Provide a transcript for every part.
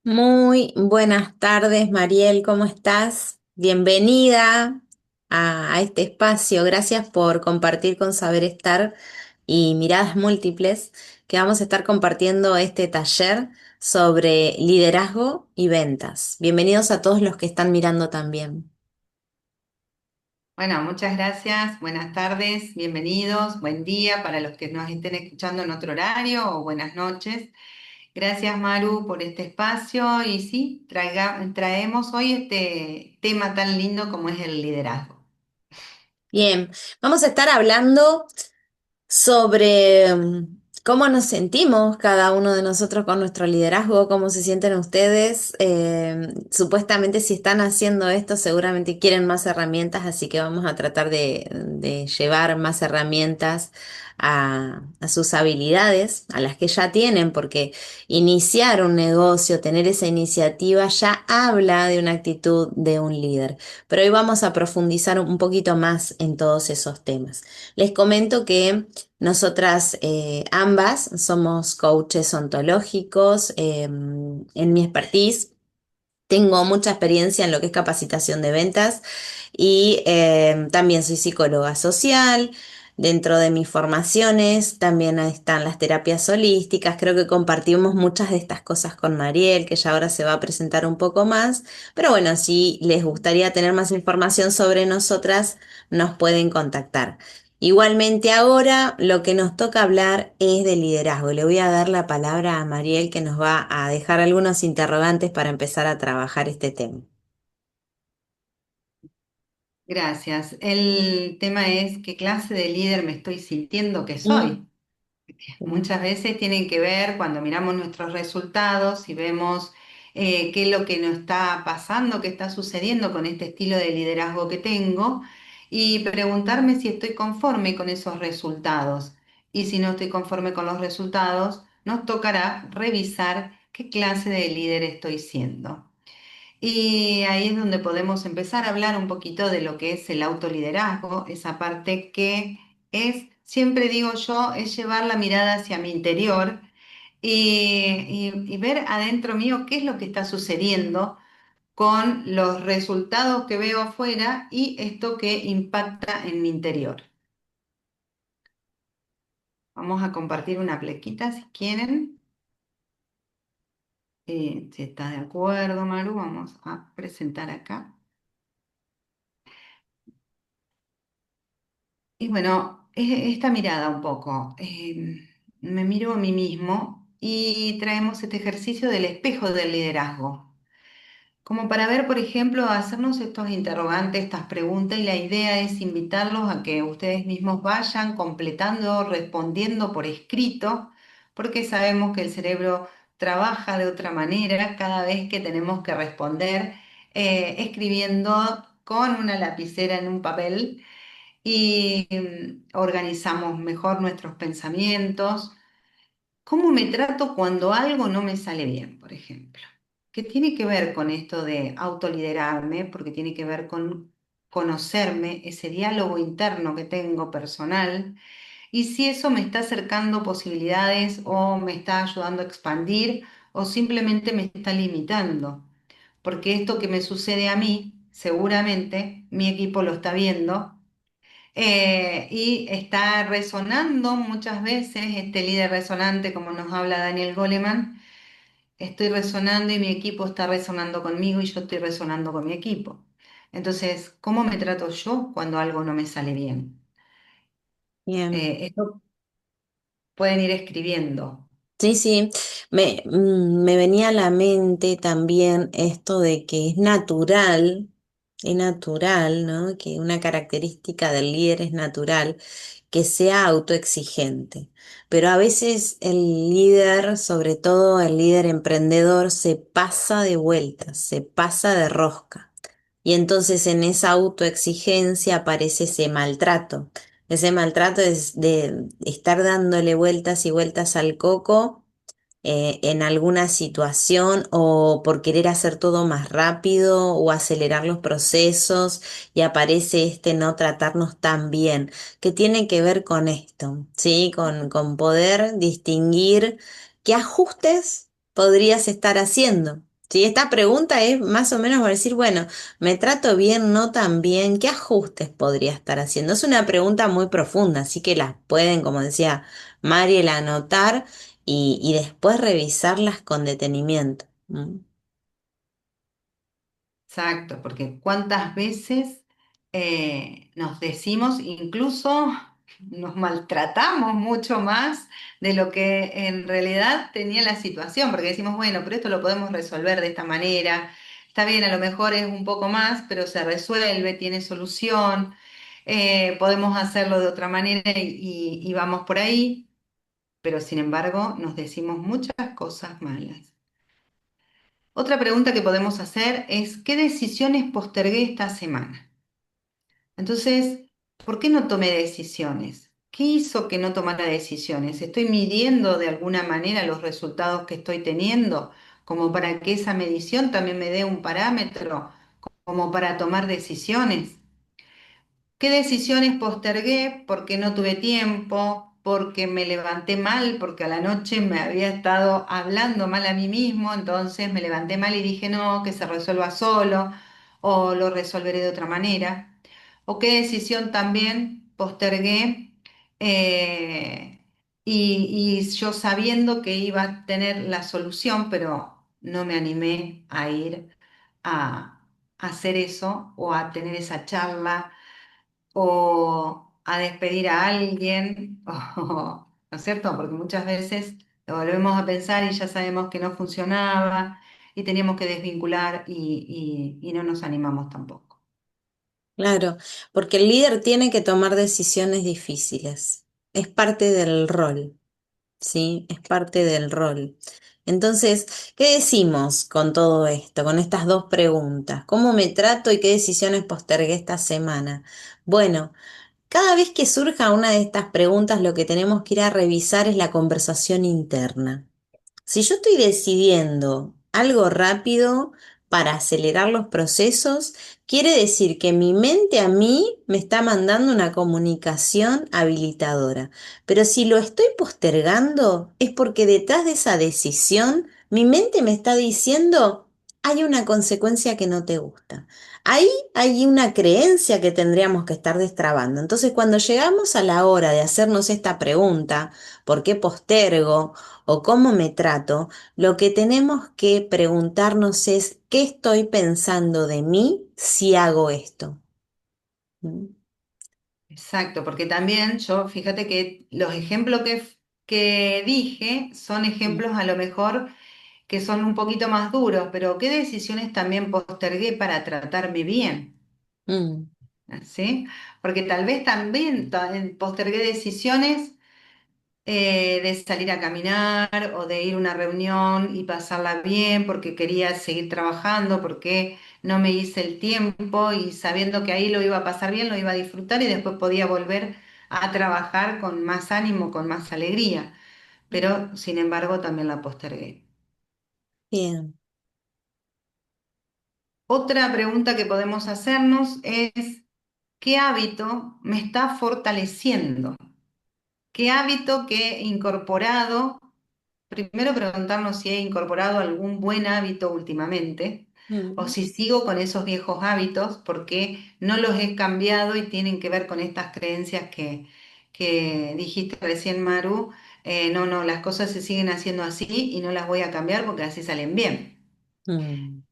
Muy buenas tardes, Mariel, ¿cómo estás? Bienvenida a este espacio. Gracias por compartir con Saber Estar y Miradas Múltiples, que vamos a estar compartiendo este taller sobre liderazgo y ventas. Bienvenidos a todos los que están mirando también. Bueno, muchas gracias, buenas tardes, bienvenidos, buen día para los que nos estén escuchando en otro horario o buenas noches. Gracias, Maru, por este espacio y sí, traemos hoy este tema tan lindo como es el liderazgo. Bien, vamos a estar hablando sobre cómo nos sentimos cada uno de nosotros con nuestro liderazgo, cómo se sienten ustedes. Supuestamente si están haciendo esto, seguramente quieren más herramientas, así que vamos a tratar de llevar más herramientas a sus habilidades, a las que ya tienen, porque iniciar un negocio, tener esa iniciativa, ya habla de una actitud de un líder. Pero hoy vamos a profundizar un poquito más en todos esos temas. Les comento que nosotras ambas somos coaches ontológicos. En mi expertise tengo mucha experiencia en lo que es capacitación de ventas y también soy psicóloga social. Dentro de mis formaciones también están las terapias holísticas. Creo que compartimos muchas de estas cosas con Mariel, que ya ahora se va a presentar un poco más. Pero bueno, si les gustaría tener más información sobre nosotras, nos pueden contactar. Igualmente ahora lo que nos toca hablar es de liderazgo. Le voy a dar la palabra a Mariel que nos va a dejar algunos interrogantes para empezar a trabajar este tema. Gracias. El tema es qué clase de líder me estoy sintiendo que Mm, soy. Muchas veces tienen que ver cuando miramos nuestros resultados y vemos qué es lo que nos está pasando, qué está sucediendo con este estilo de liderazgo que tengo y preguntarme si estoy conforme con esos resultados. Y si no estoy conforme con los resultados, nos tocará revisar qué clase de líder estoy siendo. Y ahí es donde podemos empezar a hablar un poquito de lo que es el autoliderazgo, esa parte que es, siempre digo yo, es llevar la mirada hacia mi interior y ver adentro mío qué es lo que está sucediendo con los resultados que veo afuera y esto que impacta en mi interior. Vamos a compartir una plequita si quieren. Si está de acuerdo, Maru, vamos a presentar acá. Y bueno, esta mirada un poco, me miro a mí mismo y traemos este ejercicio del espejo del liderazgo, como para ver, por ejemplo, hacernos estos interrogantes, estas preguntas, y la idea es invitarlos a que ustedes mismos vayan completando, respondiendo por escrito, porque sabemos que el cerebro trabaja de otra manera cada vez que tenemos que responder, escribiendo con una lapicera en un papel y organizamos mejor nuestros pensamientos. ¿Cómo me trato cuando algo no me sale bien, por ejemplo? ¿Qué tiene que ver con esto de autoliderarme? Porque tiene que ver con conocerme, ese diálogo interno que tengo personal, y si eso me está acercando posibilidades o me está ayudando a expandir o simplemente me está limitando. Porque esto que me sucede a mí, seguramente mi equipo lo está viendo y está resonando muchas veces este líder resonante, como nos habla Daniel Goleman. Estoy resonando y mi equipo está resonando conmigo y yo estoy resonando con mi equipo. Entonces, ¿cómo me trato yo cuando algo no me sale bien? bien. Esto pueden ir escribiendo. Sí, sí, me venía a la mente también esto de que es natural, ¿no? Que una característica del líder es natural, que sea autoexigente. Pero a veces el líder, sobre todo el líder emprendedor, se pasa de vueltas, se pasa de rosca. Y entonces en esa autoexigencia aparece ese maltrato. Ese maltrato es de estar dándole vueltas y vueltas al coco en alguna situación o por querer hacer todo más rápido o acelerar los procesos y aparece este no tratarnos tan bien, que tiene que ver con esto, ¿sí? Con poder distinguir qué ajustes podrías estar haciendo. Sí, esta pregunta es más o menos para decir, bueno, ¿me trato bien, no tan bien? ¿Qué ajustes podría estar haciendo? Es una pregunta muy profunda, así que las pueden, como decía Mariel, anotar y después revisarlas con detenimiento. ¿Mm? Exacto, porque cuántas veces nos decimos, incluso nos maltratamos mucho más de lo que en realidad tenía la situación, porque decimos, bueno, pero esto lo podemos resolver de esta manera, está bien, a lo mejor es un poco más, pero se resuelve, tiene solución, podemos hacerlo de otra manera y vamos por ahí, pero sin embargo nos decimos muchas cosas malas. Otra pregunta que podemos hacer es, ¿qué decisiones postergué esta semana? Entonces, ¿por qué no tomé decisiones? ¿Qué hizo que no tomara decisiones? ¿Estoy midiendo de alguna manera los resultados que estoy teniendo como para que esa medición también me dé un parámetro como para tomar decisiones? ¿Qué decisiones postergué? Porque no tuve tiempo, porque me levanté mal, porque a la noche me había estado hablando mal a mí mismo, entonces me levanté mal y dije no, que se resuelva solo o lo resolveré de otra manera. ¿O qué decisión también postergué eh, y yo sabiendo que iba a tener la solución, pero no me animé a ir a hacer eso o a tener esa charla? O a despedir a alguien, ¿no es cierto? Porque muchas veces lo volvemos a pensar y ya sabemos que no funcionaba y teníamos que desvincular y no nos animamos tampoco. Claro, porque el líder tiene que tomar decisiones difíciles. Es parte del rol. ¿Sí? Es parte del rol. Entonces, ¿qué decimos con todo esto, con estas dos preguntas? ¿Cómo me trato y qué decisiones postergué esta semana? Bueno, cada vez que surja una de estas preguntas, lo que tenemos que ir a revisar es la conversación interna. Si yo estoy decidiendo algo rápido para acelerar los procesos, quiere decir que mi mente a mí me está mandando una comunicación habilitadora. Pero si lo estoy postergando, es porque detrás de esa decisión, mi mente me está diciendo, hay una consecuencia que no te gusta. Ahí hay una creencia que tendríamos que estar destrabando. Entonces, cuando llegamos a la hora de hacernos esta pregunta, ¿por qué postergo? O cómo me trato, lo que tenemos que preguntarnos es ¿qué estoy pensando de mí si hago esto? ¿Mm? Exacto, porque también yo, fíjate que los ejemplos que dije son Mm, ejemplos a lo mejor que son un poquito más duros, pero ¿qué decisiones también postergué para tratarme bien? mm, ¿Sí? Porque tal vez también postergué decisiones de salir a caminar o de ir a una reunión y pasarla bien porque quería seguir trabajando, porque no me hice el tiempo y sabiendo que ahí lo iba a pasar bien, lo iba a disfrutar y después podía volver a trabajar con más ánimo, con más alegría. Pero sin embargo también la postergué. bien. Otra pregunta que podemos hacernos es, ¿qué hábito me está fortaleciendo? ¿Qué hábito que he incorporado? Primero preguntarnos si he incorporado algún buen hábito últimamente o Mm, si sigo con esos viejos hábitos porque no los he cambiado y tienen que ver con estas creencias que dijiste recién, Maru. No, no, las cosas se siguen haciendo así y no las voy a cambiar porque así salen bien. mm.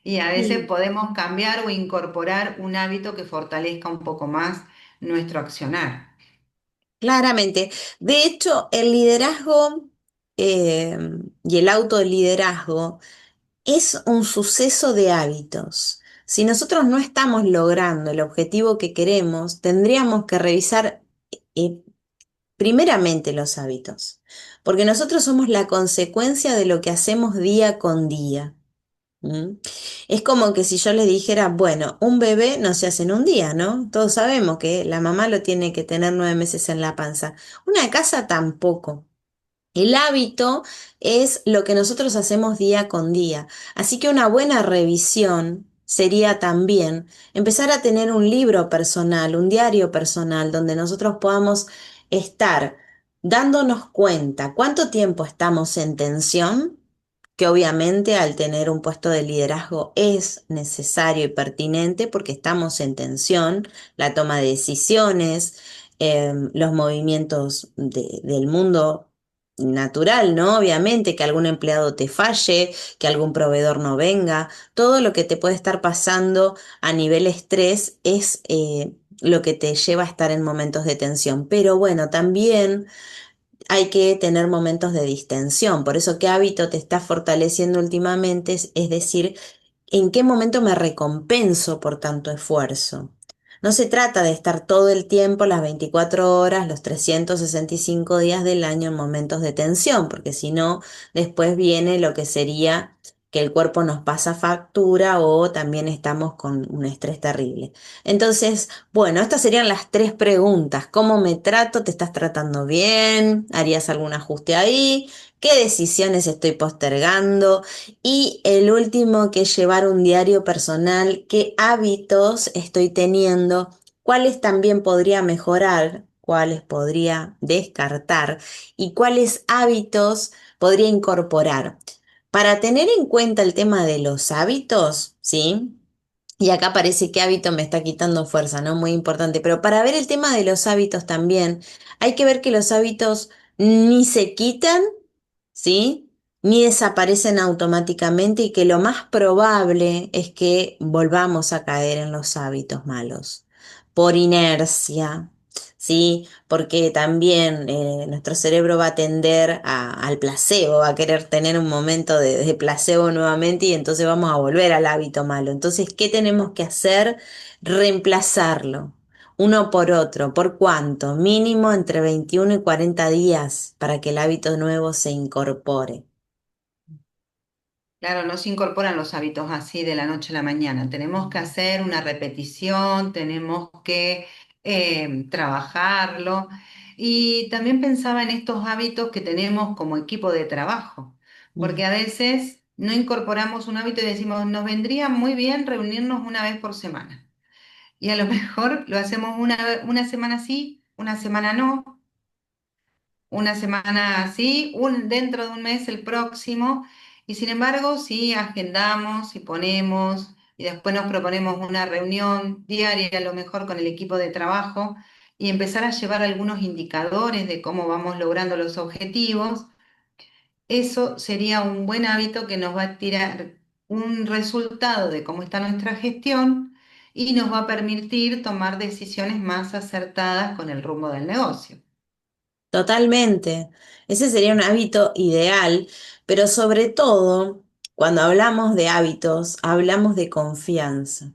Y a veces Sí, podemos cambiar o incorporar un hábito que fortalezca un poco más nuestro accionar. claramente. De hecho, el liderazgo eh, y el autoliderazgo es un suceso de hábitos. Si nosotros no estamos logrando el objetivo que queremos, tendríamos que revisar eh, primeramente los hábitos, porque nosotros somos la consecuencia de lo que hacemos día con día. ¿Mm? Es como que si yo les dijera, bueno, un bebé no se hace en un día, ¿no? Todos sabemos que la mamá lo tiene que tener 9 meses en la panza. Una casa tampoco. El hábito es lo que nosotros hacemos día con día. Así que una buena revisión sería también empezar a tener un libro personal, un diario personal, donde nosotros podamos estar dándonos cuenta cuánto tiempo estamos en tensión que obviamente al tener un puesto de liderazgo es necesario y pertinente porque estamos en tensión, la toma de decisiones, los movimientos del mundo natural, ¿no? Obviamente que algún empleado te falle, que algún proveedor no venga, todo lo que te puede estar pasando a nivel estrés es lo que te lleva a estar en momentos de tensión. Pero bueno, también hay que tener momentos de distensión. Por eso, ¿qué hábito te está fortaleciendo últimamente? Es decir, ¿en qué momento me recompenso por tanto esfuerzo? No se trata de estar todo el tiempo, las 24 horas, los 365 días del año en momentos de tensión, porque si no, después viene lo que sería que el cuerpo nos pasa factura o también estamos con un estrés terrible. Entonces, bueno, estas serían las tres preguntas. ¿Cómo me trato? ¿Te estás tratando bien? ¿Harías algún ajuste ahí? ¿Qué decisiones estoy postergando? Y el último, que es llevar un diario personal, qué hábitos estoy teniendo, cuáles también podría mejorar, cuáles podría descartar y cuáles hábitos podría incorporar. Para tener en cuenta el tema de los hábitos, ¿sí? Y acá parece que hábito me está quitando fuerza, ¿no? Muy importante. Pero para ver el tema de los hábitos también, hay que ver que los hábitos ni se quitan, ¿sí? Ni desaparecen automáticamente y que lo más probable es que volvamos a caer en los hábitos malos por inercia, ¿sí? Porque también nuestro cerebro va a tender al placebo, va a querer tener un momento de placebo nuevamente y entonces vamos a volver al hábito malo. Entonces, ¿qué tenemos que hacer? Reemplazarlo. Uno por otro. ¿Por cuánto? Mínimo entre 21 y 40 días para que el hábito nuevo se incorpore. Claro, no se incorporan los hábitos así de la noche a la mañana. Tenemos que hacer una repetición, tenemos que trabajarlo. Y también pensaba en estos hábitos que tenemos como equipo de trabajo, porque Mm. a veces no incorporamos un hábito y decimos, nos vendría muy bien reunirnos una vez por semana. Y a lo mejor lo hacemos una semana sí, una semana no, una semana así, dentro de un mes el próximo, y sin embargo, si agendamos y ponemos, y después nos proponemos una reunión diaria, a lo mejor con el equipo de trabajo, y empezar a llevar algunos indicadores de cómo vamos logrando los objetivos, eso sería un buen hábito que nos va a tirar un resultado de cómo está nuestra gestión y nos va a permitir tomar decisiones más acertadas con el rumbo del negocio. Totalmente. Ese sería un hábito ideal, pero sobre todo, cuando hablamos de hábitos, hablamos de confianza.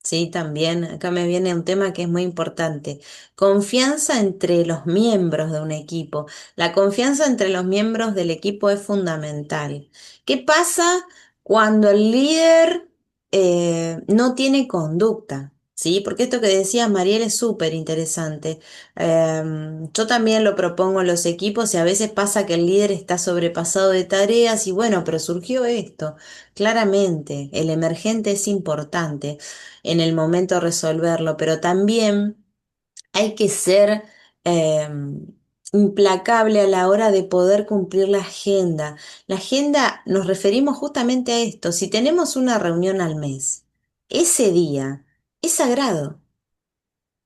Sí, también acá me viene un tema que es muy importante. Confianza entre los miembros de un equipo. La confianza entre los miembros del equipo es fundamental. ¿Qué pasa cuando el líder no tiene conducta? Sí, porque esto que decía Mariel es súper interesante. Yo también lo propongo en los equipos y a veces pasa que el líder está sobrepasado de tareas y bueno, pero surgió esto. Claramente, el emergente es importante en el momento resolverlo, pero también hay que ser eh, implacable a la hora de poder cumplir la agenda. La agenda nos referimos justamente a esto. Si tenemos una reunión al mes, ese día es sagrado.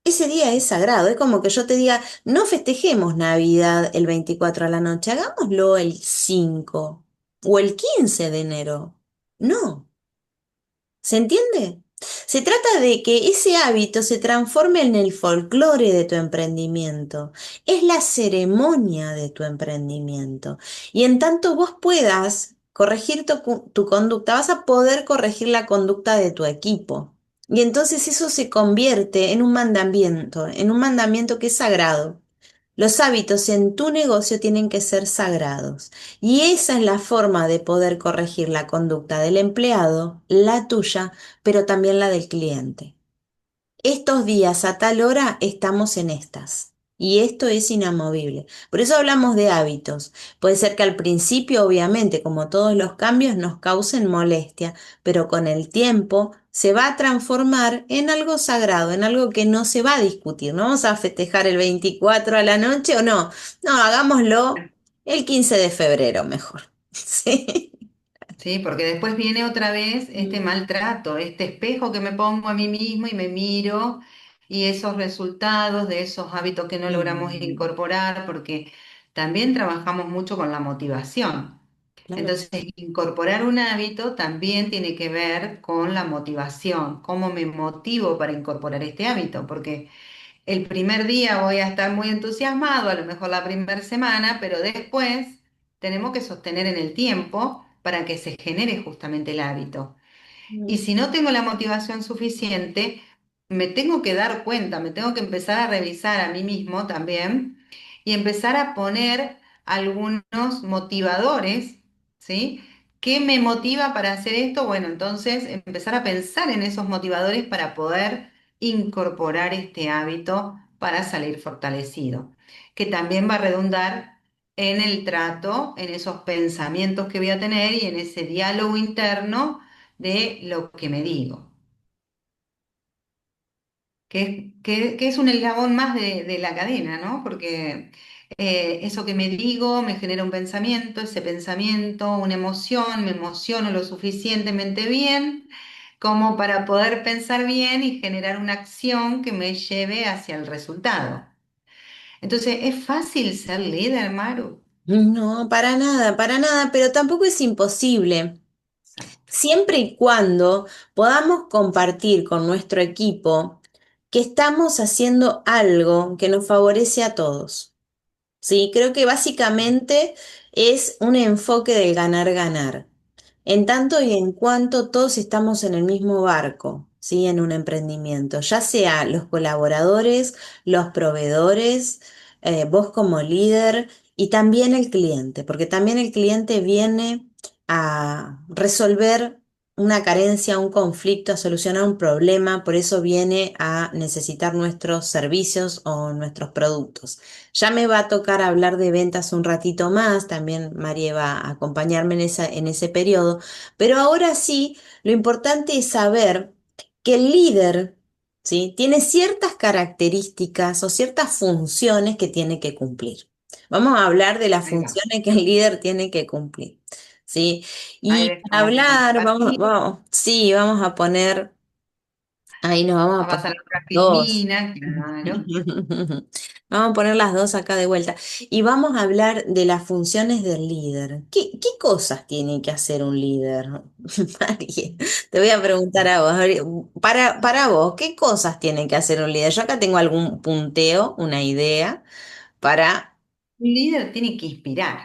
Ese día es sagrado. Es como que yo te diga, no festejemos Navidad el 24 a la noche, hagámoslo el 5 o el 15 de enero. No. ¿Se entiende? Se trata de que ese hábito se transforme en el folclore de tu emprendimiento. Es la ceremonia de tu emprendimiento. Y en tanto vos puedas corregir tu conducta, vas a poder corregir la conducta de tu equipo. Y entonces eso se convierte en un mandamiento que es sagrado. Los hábitos en tu negocio tienen que ser sagrados y esa es la forma de poder corregir la conducta del empleado, la tuya, pero también la del cliente. Estos días a tal hora estamos en estas. Y esto es inamovible. Por eso hablamos de hábitos. Puede ser que al principio, obviamente, como todos los cambios, nos causen molestia, pero con el tiempo se va a transformar en algo sagrado, en algo que no se va a discutir. No vamos a festejar el 24 a la noche o no. No, hagámoslo el 15 de febrero mejor. Sí. ¿sí? Porque después viene otra vez este Mm, maltrato, este espejo que me pongo a mí mismo y me miro y esos resultados de esos hábitos que no logramos mm, incorporar, porque también trabajamos mucho con la motivación. claro. Entonces, incorporar un hábito también tiene que ver con la motivación, cómo me motivo para incorporar este hábito, porque el primer día voy a estar muy entusiasmado, a lo mejor la primera semana, pero después tenemos que sostener en el tiempo para que se genere justamente el hábito. Y Mm, si no tengo la motivación suficiente, me tengo que dar cuenta, me tengo que empezar a revisar a mí mismo también y empezar a poner algunos motivadores, ¿sí? ¿Qué me motiva para hacer esto? Bueno, entonces empezar a pensar en esos motivadores para poder incorporar este hábito para salir fortalecido, que también va a redundar en el trato, en esos pensamientos que voy a tener y en ese diálogo interno de lo que me digo, que es un eslabón más de la cadena, ¿no? Porque eso que me digo me genera un pensamiento, ese pensamiento, una emoción, me emociono lo suficientemente bien como para poder pensar bien y generar una acción que me lleve hacia el resultado. Entonces, ¿es fácil ser líder, Maru? no, para nada, pero tampoco es imposible. Exacto. Siempre y cuando podamos compartir con nuestro equipo que estamos haciendo algo que nos favorece a todos. Sí, creo que básicamente es un enfoque del ganar-ganar. En tanto y en cuanto todos estamos en el mismo barco, ¿sí? En un emprendimiento, ya sea los colaboradores, los proveedores, vos como líder y también el cliente, porque también el cliente viene a resolver una carencia, un conflicto, a solucionar un problema, por eso viene a necesitar nuestros servicios o nuestros productos. Ya me va a tocar hablar de ventas un ratito más, también María va a acompañarme en ese periodo, pero ahora sí, lo importante es saber que el líder, ¿sí? Tiene ciertas características o ciertas funciones que tiene que cumplir. Vamos a hablar de las Ahí va. funciones que el líder tiene que cumplir, ¿sí? Ahí Y para déjame hablar, compartir. sí, vamos a poner, ahí nos vamos a Va a poner pasar la otra dos. filmina, claro. Vamos a poner las dos acá de vuelta y vamos a hablar de las funciones del líder. ¿Qué cosas tiene que hacer un líder? Marie, te voy a preguntar a vos. Para vos, ¿qué cosas tiene que hacer un líder? Yo acá tengo algún punteo, una idea para... Un líder tiene que inspirar,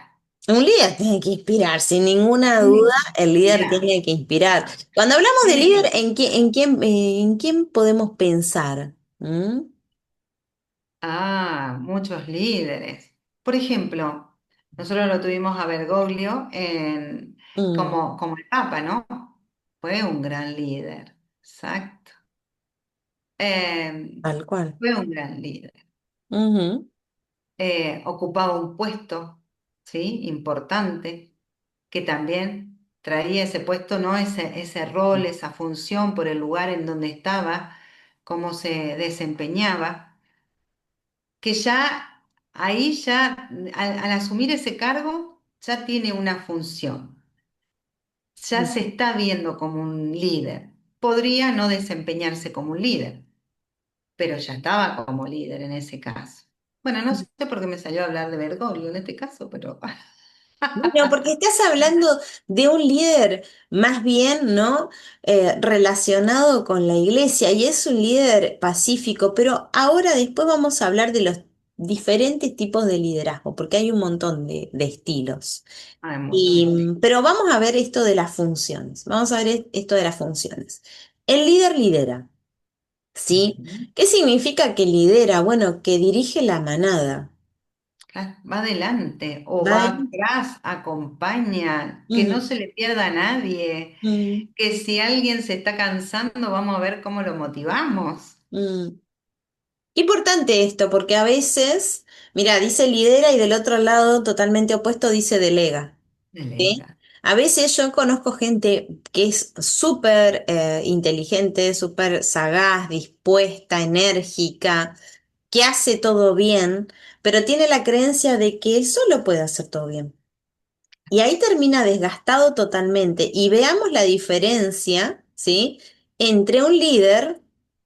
Un líder tiene que inspirar, sin ninguna tiene duda, que el líder inspirar, tiene que inspirar. exacto. Cuando hablamos de Tiene líder, que, en quién podemos pensar? ¿Mm? muchos líderes. Por ejemplo, nosotros lo tuvimos a Bergoglio Mm, como el Papa, ¿no? Fue un gran líder, exacto. Eh, tal cual. fue un gran líder. Ujú. Ocupaba un puesto, ¿sí? Importante, que también traía ese puesto, ¿no? Ese rol, esa función por el lugar en donde estaba, cómo se desempeñaba, que ya ahí ya, al asumir ese cargo, ya tiene una función, ya se está viendo como un líder. Podría no desempeñarse como un líder, pero ya estaba como líder en ese caso. Bueno, no sé por qué me salió a hablar de Bergoglio en este caso, pero No, porque estás hablando de un líder más bien, ¿no? Relacionado con la iglesia y es un líder pacífico, pero ahora después vamos a hablar de los diferentes tipos de liderazgo, porque hay un montón de estilos. hay un montón de Y, este. pero vamos a ver esto de las funciones. Vamos a ver esto de las funciones. El líder lidera, ¿sí? Ujú. ¿Qué significa que lidera? Bueno, que dirige la manada. Claro, va adelante o va ¿Vale? atrás, acompaña, que no Mm, se le pierda a nadie, mm, que si alguien se está cansando, vamos a ver cómo lo motivamos. mm. Qué importante esto, porque a veces, mira, dice lidera y del otro lado, totalmente opuesto, dice delega. ¿Sí? Delega. A veces yo conozco gente que es súper inteligente, súper sagaz, dispuesta, enérgica, que hace todo bien, pero tiene la creencia de que él solo puede hacer todo bien. Y ahí termina desgastado totalmente. Y veamos la diferencia, ¿sí? Entre un líder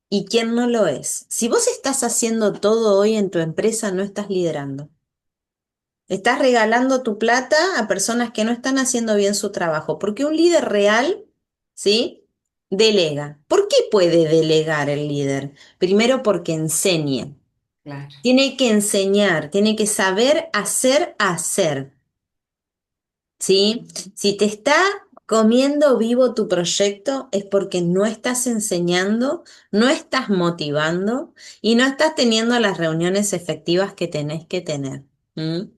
y quien no lo es. Si vos estás haciendo todo hoy en tu empresa, no estás liderando. Estás regalando tu plata a personas que no están haciendo bien su trabajo. Porque un líder real, ¿sí? Delega. ¿Por qué puede delegar el líder? Primero porque enseña. Claro. Tiene que enseñar, tiene que saber hacer. ¿Sí? Si te está comiendo vivo tu proyecto es porque no estás enseñando, no estás motivando y no estás teniendo las reuniones efectivas que tenés que tener. ¿Mm?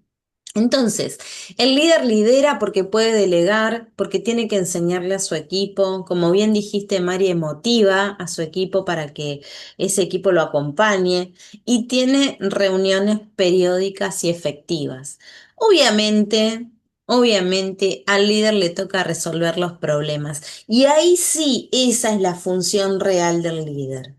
Entonces, el líder lidera porque puede delegar, porque tiene que enseñarle a su equipo, como bien dijiste, Mari, motiva a su equipo para que ese equipo lo acompañe y tiene reuniones periódicas y efectivas. Obviamente, obviamente al líder le toca resolver los problemas y ahí sí, esa es la función real del líder.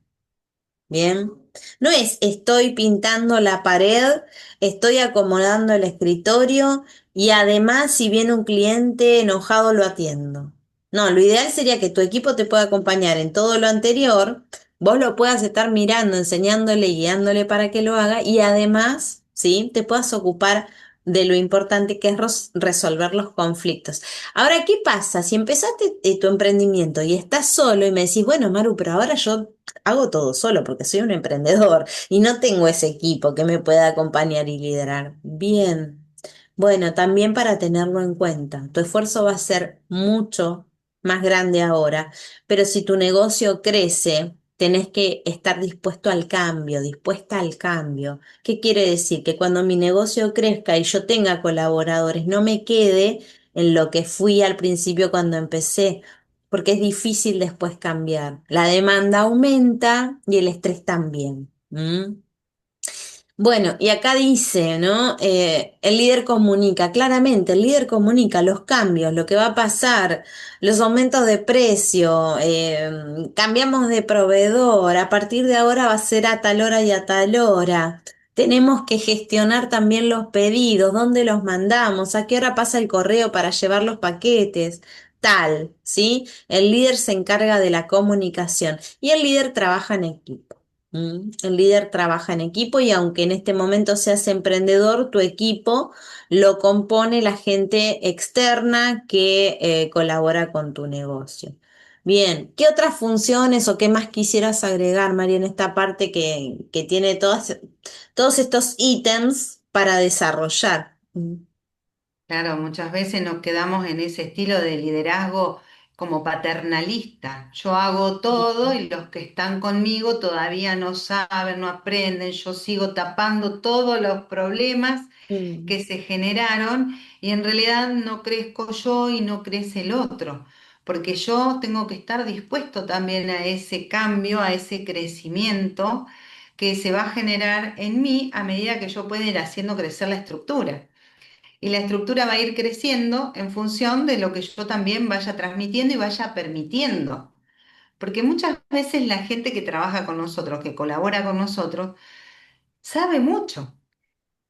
Bien. No es estoy pintando la pared, estoy acomodando el escritorio y además si viene un cliente enojado lo atiendo. No, lo ideal sería que tu equipo te pueda acompañar en todo lo anterior, vos lo puedas estar mirando, enseñándole y guiándole para que lo haga y además, ¿sí? Te puedas ocupar de lo importante que es resolver los conflictos. Ahora, ¿qué pasa? Si empezaste tu emprendimiento y estás solo y me decís, bueno, Maru, pero ahora yo hago todo solo porque soy un emprendedor y no tengo ese equipo que me pueda acompañar y liderar. Bien. Bueno, también para tenerlo en cuenta, tu esfuerzo va a ser mucho más grande ahora, pero si tu negocio crece, tenés que estar dispuesto al cambio, dispuesta al cambio. ¿Qué quiere decir? Que cuando mi negocio crezca y yo tenga colaboradores, no me quede en lo que fui al principio cuando empecé, porque es difícil después cambiar. La demanda aumenta y el estrés también. ¿Mm? Bueno, y acá dice, ¿no? El líder comunica, claramente, el líder comunica los cambios, lo que va a pasar, los aumentos de precio, cambiamos de proveedor, a partir de ahora va a ser a tal hora y a tal hora. Tenemos que gestionar también los pedidos, dónde los mandamos, a qué hora pasa el correo para llevar los paquetes, tal, ¿sí? El líder se encarga de la comunicación y el líder trabaja en equipo. El líder trabaja en equipo y aunque en este momento seas emprendedor, tu equipo lo compone la gente externa que colabora con tu negocio. Bien, ¿qué otras funciones o qué más quisieras agregar, María, en esta parte que tiene todos estos ítems para desarrollar? Claro, muchas veces nos quedamos en ese estilo de liderazgo como paternalista. Yo hago todo y los que están conmigo todavía no saben, no aprenden. Yo sigo tapando todos los problemas Mm, que se generaron y en realidad no crezco yo y no crece el otro, porque yo tengo que estar dispuesto también a ese cambio, a ese crecimiento que se va a generar en mí a medida que yo pueda ir haciendo crecer la estructura. Y la estructura va a ir creciendo en función de lo que yo también vaya transmitiendo y vaya permitiendo. Porque muchas veces la gente que trabaja con nosotros, que colabora con nosotros, sabe mucho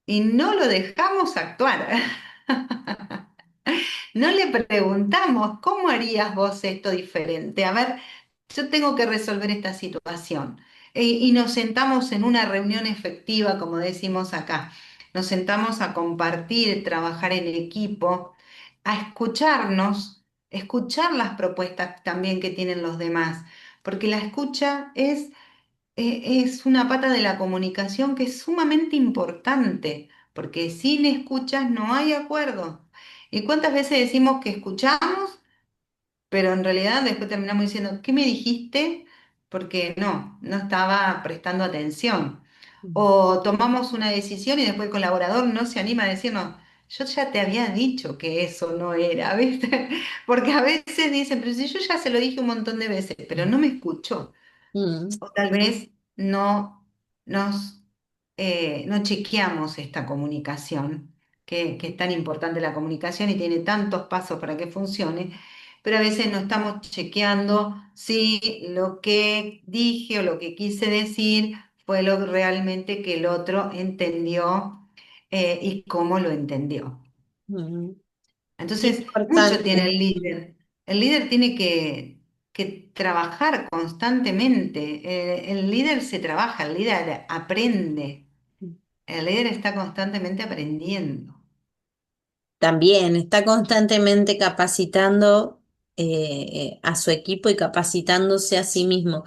y no lo dejamos actuar. No le preguntamos, ¿cómo harías vos esto diferente? A ver, yo tengo que resolver esta situación. Y nos sentamos en una reunión efectiva, como decimos acá. Nos sentamos a compartir, trabajar en equipo, a escucharnos, escuchar las propuestas también que tienen los demás, porque la escucha es una pata de la comunicación que es sumamente importante, porque sin escuchas no hay acuerdo. ¿Y cuántas veces decimos que escuchamos, pero en realidad después terminamos diciendo, ¿qué me dijiste? Porque no estaba prestando atención. mm, O tomamos una decisión y después el colaborador no se anima a decirnos, yo ya te había dicho que eso no era, ¿viste? Porque a veces dicen, pero si yo ya se lo dije un montón de veces, pero no me escuchó. mm, O tal vez nos, no chequeamos esta comunicación, que es tan importante la comunicación y tiene tantos pasos para que funcione, pero a veces no estamos chequeando si lo que dije o lo que quise decir fue lo realmente que el otro entendió, y cómo lo entendió. mm. Qué Entonces, mucho importante. tiene el líder. El líder tiene que trabajar constantemente. El líder se trabaja, el líder aprende. El líder está constantemente aprendiendo. También está constantemente capacitando a su equipo y capacitándose a sí mismo.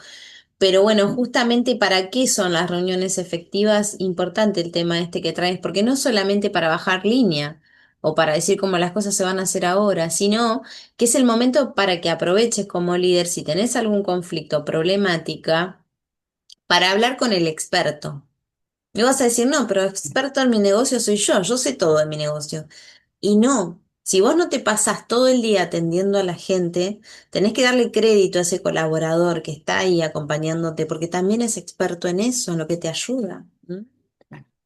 Pero bueno, justamente para qué son las reuniones efectivas, importante el tema este que traes, porque no solamente para bajar línea o para decir cómo las cosas se van a hacer ahora, sino que es el momento para que aproveches como líder, si tenés algún conflicto o problemática, para hablar con el experto. Me vas a decir, no, pero experto en mi negocio soy yo sé todo de mi negocio. Y no, si vos no te pasás todo el día atendiendo a la gente, tenés que darle crédito a ese colaborador que está ahí acompañándote, porque también es experto en eso, en lo que te ayuda. ¿M?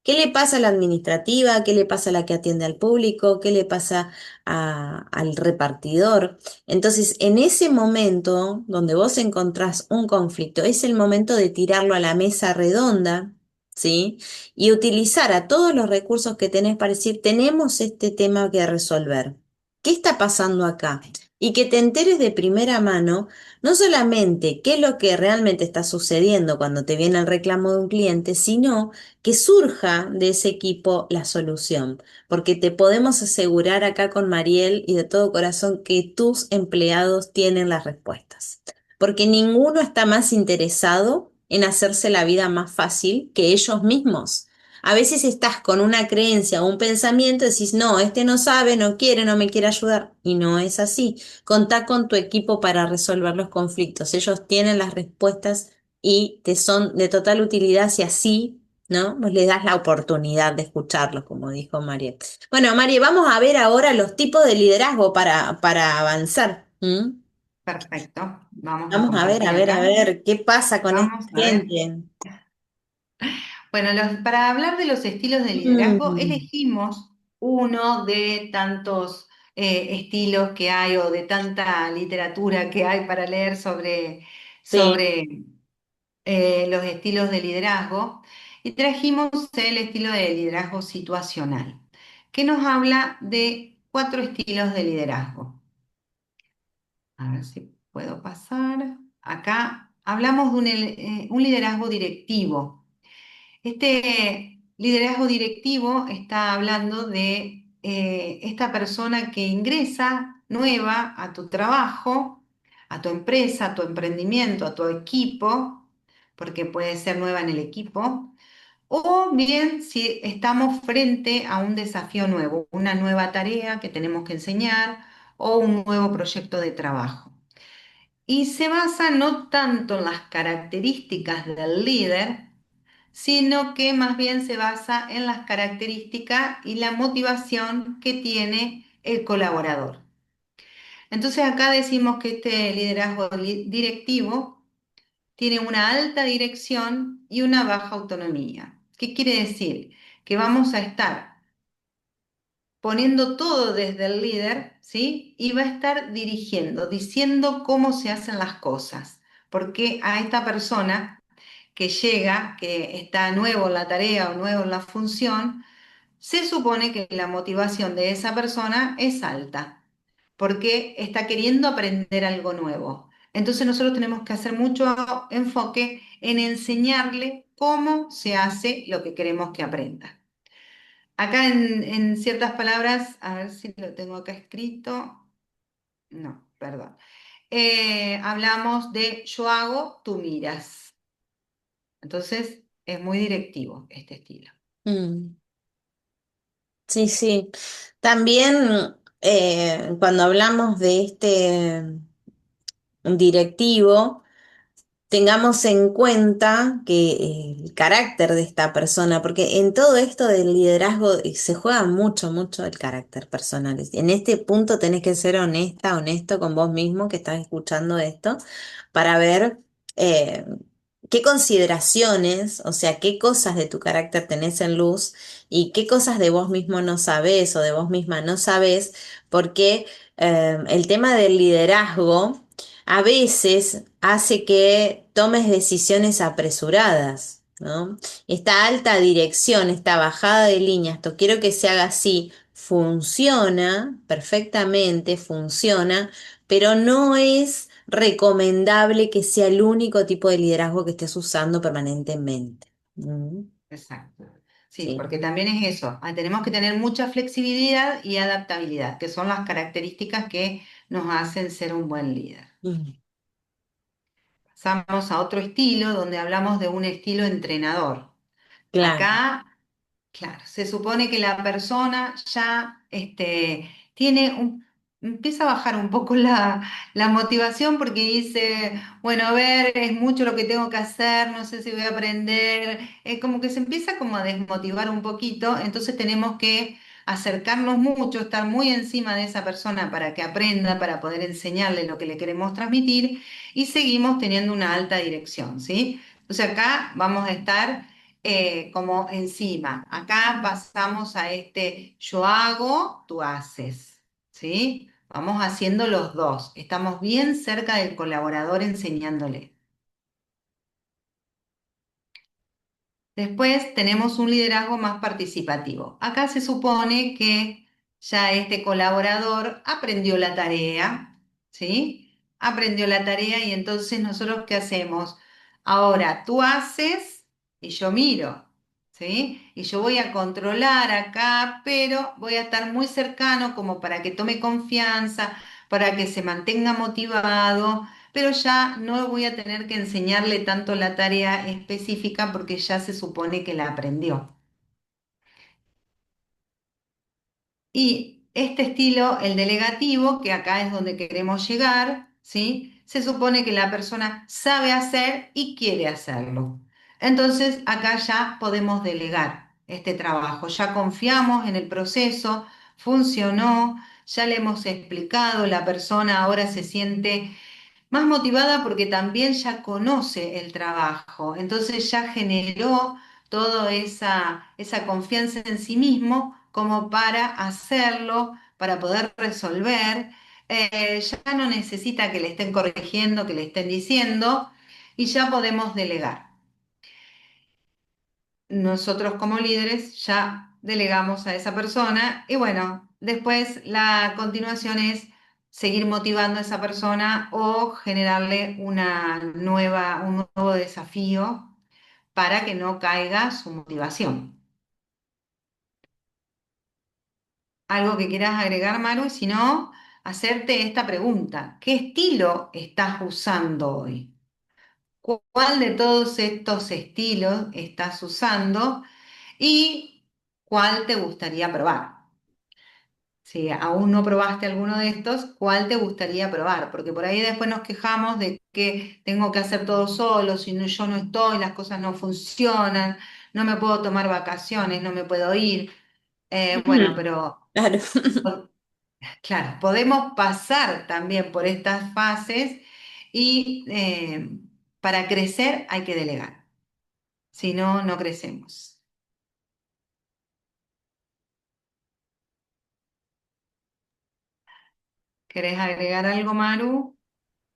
¿Qué le pasa a la administrativa? ¿Qué le pasa a la que atiende al público? ¿Qué le pasa al repartidor? Entonces, en ese momento donde vos encontrás un conflicto, es el momento de tirarlo a la mesa redonda, ¿sí? Y utilizar a todos los recursos que tenés para decir, tenemos este tema que resolver. ¿Qué está pasando acá? Y que te enteres de primera mano, no solamente qué es lo que realmente está sucediendo cuando te viene el reclamo de un cliente, sino que surja de ese equipo la solución, porque te podemos asegurar acá con Mariel y de todo corazón que tus empleados tienen las respuestas, porque ninguno está más interesado en hacerse la vida más fácil que ellos mismos. A veces estás con una creencia o un pensamiento y decís, no, este no sabe, no quiere, no me quiere ayudar. Y no es así. Contá con tu equipo para resolver los conflictos. Ellos tienen las respuestas y te son de total utilidad si así, ¿no? Vos le das la oportunidad de escucharlos, como dijo María. Bueno, María, vamos a ver ahora los tipos de liderazgo para avanzar. ¿M? Perfecto. Vamos a Vamos a ver, a compartir ver, a acá. ver, ¿qué pasa con esta Vamos a ver. gente? Bueno, para hablar de los estilos de liderazgo, Mm, elegimos uno de tantos estilos que hay o de tanta literatura que hay para leer sí. sobre los estilos de liderazgo y trajimos el estilo de liderazgo situacional, que nos habla de cuatro estilos de liderazgo. A ver si puedo pasar. Acá hablamos de un liderazgo directivo. Este liderazgo directivo está hablando de esta persona que ingresa nueva a tu trabajo, a tu empresa, a tu emprendimiento, a tu equipo, porque puede ser nueva en el equipo, o bien si estamos frente a un desafío nuevo, una nueva tarea que tenemos que enseñar o un nuevo proyecto de trabajo. Y se basa no tanto en las características del líder, sino que más bien se basa en las características y la motivación que tiene el colaborador. Entonces acá decimos que este liderazgo directivo tiene una alta dirección y una baja autonomía. ¿Qué quiere decir? Que vamos a estar poniendo todo desde el líder, ¿sí? Y va a estar dirigiendo, diciendo cómo se hacen las cosas, porque a esta persona que llega, que está nuevo en la tarea o nuevo en la función, se supone que la motivación de esa persona es alta, porque está queriendo aprender algo nuevo. Entonces nosotros tenemos que hacer mucho enfoque en enseñarle cómo se hace lo que queremos que aprenda. Acá en ciertas palabras, a ver si lo tengo acá escrito. No, perdón. Hablamos de yo hago, tú miras. Entonces es muy directivo este estilo. Mm, sí, sí. También cuando hablamos de este directivo, tengamos en cuenta que el carácter de esta persona, porque en todo esto del liderazgo se juega mucho, mucho el carácter personal. En este punto tenés que ser honesta, honesto con vos mismo que estás escuchando esto, para ver eh, qué consideraciones, o sea, qué cosas de tu carácter tenés en luz y qué cosas de vos mismo no sabés o de vos misma no sabés, porque el tema del liderazgo a veces hace que tomes decisiones apresuradas, ¿no? Esta alta dirección, esta bajada de línea, esto quiero que se haga así, funciona perfectamente, funciona, pero no es recomendable que sea el único tipo de liderazgo que estés usando permanentemente. Mm, Exacto. Sí, sí. porque también es eso. Tenemos que tener mucha flexibilidad y adaptabilidad, que son las características que nos hacen ser un buen líder. Mm, Pasamos a otro estilo donde hablamos de un estilo entrenador. claro. Acá, claro, se supone que la persona ya tiene empieza a bajar un poco la motivación porque dice, bueno, a ver, es mucho lo que tengo que hacer, no sé si voy a aprender, como que se empieza como a desmotivar un poquito, entonces tenemos que acercarnos mucho, estar muy encima de esa persona para que aprenda, para poder enseñarle lo que le queremos transmitir y seguimos teniendo una alta dirección, ¿sí? Entonces acá vamos a estar como encima. Acá pasamos a este yo hago, tú haces, ¿sí? Vamos haciendo los dos. Estamos bien cerca del colaborador enseñándole. Después tenemos un liderazgo más participativo. Acá se supone que ya este colaborador aprendió la tarea, ¿sí? Aprendió la tarea y entonces nosotros ¿qué hacemos? Ahora tú haces y yo miro, ¿sí? Y yo voy a controlar acá, pero voy a estar muy cercano como para que tome confianza, para que se mantenga motivado, pero ya no voy a tener que enseñarle tanto la tarea específica porque ya se supone que la aprendió. Y este estilo, el delegativo, que acá es donde queremos llegar, ¿sí? Se supone que la persona sabe hacer y quiere hacerlo. Entonces, acá ya podemos delegar este trabajo. Ya confiamos en el proceso, funcionó, ya le hemos explicado, la persona ahora se siente más motivada porque también ya conoce el trabajo, entonces ya generó toda esa confianza en sí mismo como para hacerlo, para poder resolver. Ya no necesita que le estén corrigiendo, que le estén diciendo, y ya podemos delegar. Nosotros como líderes ya delegamos a esa persona y bueno, después la continuación es seguir motivando a esa persona o generarle un nuevo desafío para que no caiga su motivación. Algo que quieras agregar, Maru, y si no, hacerte esta pregunta. ¿Qué estilo estás usando hoy? ¿Cuál de todos estos estilos estás usando y cuál te gustaría probar? Si aún no probaste alguno de estos, ¿cuál te gustaría probar? Porque por ahí después nos quejamos de que tengo que hacer todo solo, si no, yo no estoy, las cosas no funcionan, no me puedo tomar vacaciones, no me puedo ir. Bueno, Ujú, pero claro. claro, podemos pasar también por estas fases y para crecer hay que delegar, si no, no crecemos. ¿Querés agregar algo, Maru?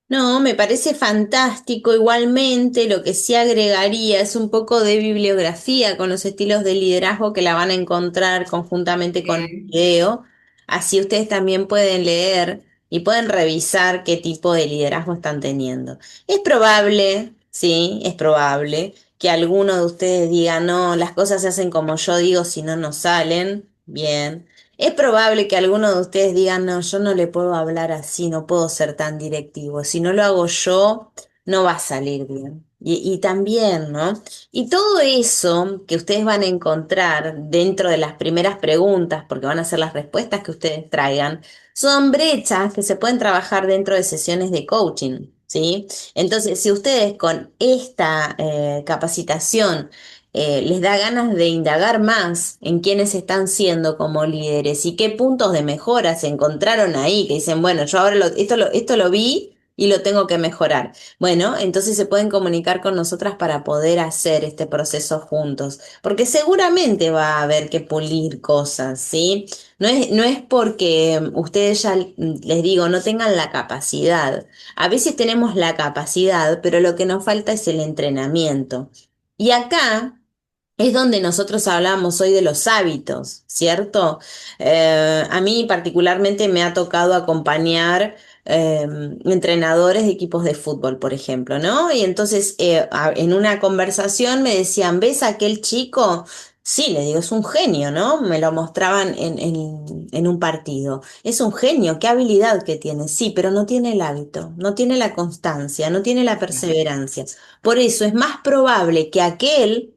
No, me parece fantástico. Igualmente, lo que sí agregaría es un poco de bibliografía con los estilos de liderazgo que la van a encontrar conjuntamente con el Bien. video. Así ustedes también pueden leer y pueden revisar qué tipo de liderazgo están teniendo. Es probable, sí, es probable que alguno de ustedes diga, no, las cosas se hacen como yo digo, si no, no salen. Bien. Es probable que alguno de ustedes digan, no, yo no le puedo hablar así, no puedo ser tan directivo. Si no lo hago yo, no va a salir bien. Y también, ¿no? Y todo eso que ustedes van a encontrar dentro de las primeras preguntas, porque van a ser las respuestas que ustedes traigan, son brechas que se pueden trabajar dentro de sesiones de coaching, ¿sí? Entonces, si ustedes con esta capacitación les da ganas de indagar más en quiénes están siendo como líderes y qué puntos de mejora se encontraron ahí, que dicen, bueno, yo ahora esto lo vi y lo tengo que mejorar. Bueno, entonces se pueden comunicar con nosotras para poder hacer este proceso juntos, porque seguramente va a haber que pulir cosas, ¿sí? No es porque ustedes ya, les digo, no tengan la capacidad. A veces tenemos la capacidad, pero lo que nos falta es el entrenamiento. Y acá es donde nosotros hablamos hoy de los hábitos, ¿cierto? A mí particularmente me ha tocado acompañar entrenadores de equipos de fútbol, por ejemplo, ¿no? Y entonces en una conversación me decían, ¿ves a aquel chico? Sí, le digo, es un genio, ¿no? Me lo mostraban en un partido. Es un genio, qué habilidad que tiene. Sí, pero no tiene el hábito, no tiene la constancia, no tiene la Claro. perseverancia. Por eso es más probable que aquel,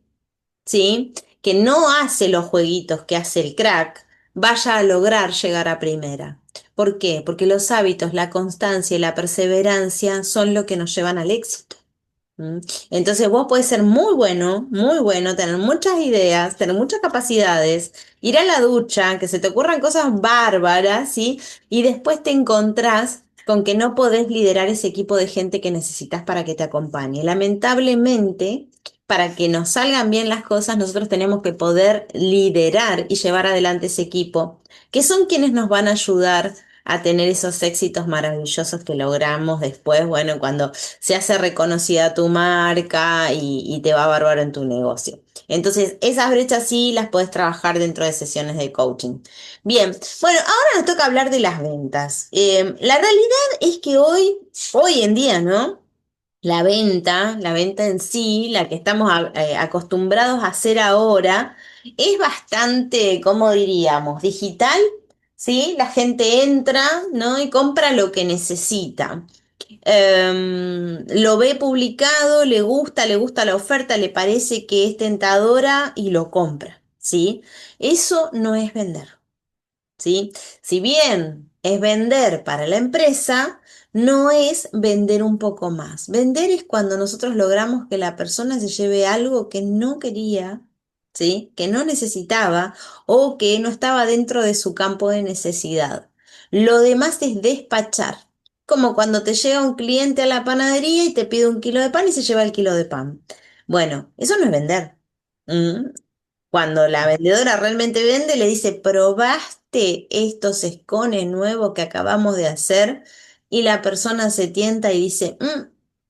¿sí? Que no hace los jueguitos que hace el crack, vaya a lograr llegar a primera. ¿Por qué? Porque los hábitos, la constancia y la perseverancia son lo que nos llevan al éxito. ¿Mm? Entonces vos podés ser muy bueno, tener muchas ideas, tener muchas capacidades, ir a la ducha, que se te ocurran cosas bárbaras, ¿sí? Y después te encontrás con que no podés liderar ese equipo de gente que necesitas para que te acompañe. Lamentablemente, para que nos salgan bien las cosas, nosotros tenemos que poder liderar y llevar adelante ese equipo, que son quienes nos van a ayudar a tener esos éxitos maravillosos que logramos después, bueno, cuando se hace reconocida tu marca y te va bárbaro en tu negocio. Entonces, esas brechas sí las puedes trabajar dentro de sesiones de coaching. Bien, bueno, ahora nos toca hablar de las ventas. La realidad es que hoy en día, ¿no? La venta en sí, la que estamos acostumbrados a hacer ahora, es bastante, ¿cómo diríamos? Digital, ¿sí? La gente entra, ¿no? Y compra lo que necesita. Lo ve publicado, le gusta la oferta, le parece que es tentadora y lo compra, ¿sí? Eso no es vender. ¿Sí? Si bien es vender para la empresa, no es vender un poco más. Vender es cuando nosotros logramos que la persona se lleve algo que no quería, ¿sí? Que no necesitaba o que no estaba dentro de su campo de necesidad. Lo demás es despachar. Como cuando te llega un cliente a la panadería y te pide un kilo de pan y se lleva el kilo de pan. Bueno, eso no es vender. ¿Mm? Cuando la vendedora realmente vende, le dice, ¿probaste estos escones nuevos que acabamos de hacer? Y la persona se tienta y dice,